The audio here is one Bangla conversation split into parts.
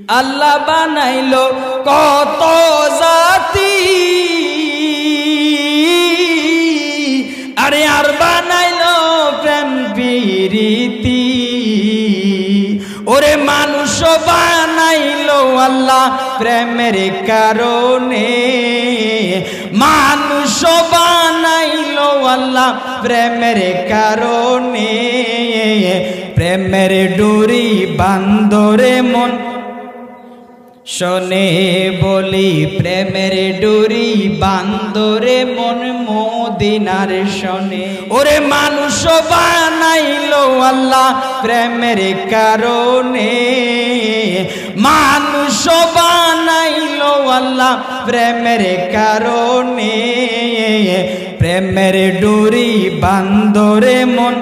আল্লাহ বানাইলো কত জাতি, আরে আর বানাইলো প্রেম প্রীতি। ওরে মানুষ বানাইলো আল্লাহ প্রেমের কারণে, মানুষ বানাইলো আল্লাহ প্রেমের কারণে। প্রেমের ডুরি বান্দরে মন শোনে বলি, প্রেমের ডুরি বান্দরে মন মদিনার শোনে। ওরে মানুষ বানাইলো আল্লাহ প্রেমের কারণে, মানুষ বানাইলো আল্লাহ প্রেমের কারণে। প্রেমের ডুরি বান্দরে মন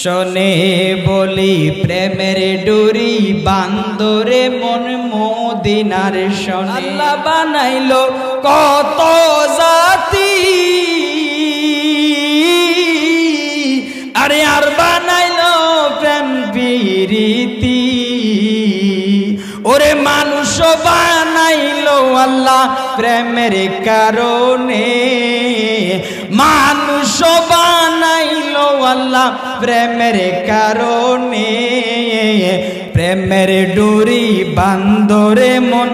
শোনে বলি, প্রেমের ডুরি বান্দরে মন মদিনার শোনে। আল্লাহ বানাইলো কত জাতি, আরে আর বানাইলো প্রেম প্রীতি। ওরে মানুষ বানাইলো আল্লাহ প্রেমের কারণে, মানুষ বানাইলো আল্লাহ প্রেমের কারণে। প্রেমের ডুরি বান্দরে মন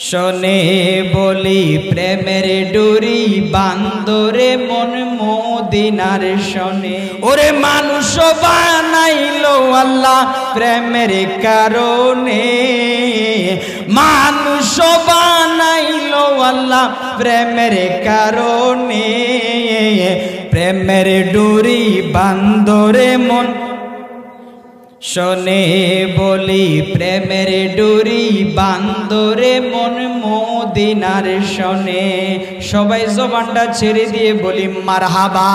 শোনে বলি, প্রেমের ডুরি বান্দরে মন মদিনার শোনে। ওরে মানুষ বানাইলো আল্লাহ প্রেমের কারণে, মানুষ বানাইলো আল্লাহ প্রেমের কারণে। প্রেমের ডুরি বান্দরে মন শোনে বলি, প্রেমের ডুরি বান্দরে মন মদিনার শোনে। সবাই জবানটা ছেড়ে দিয়ে বলি মারহাবা।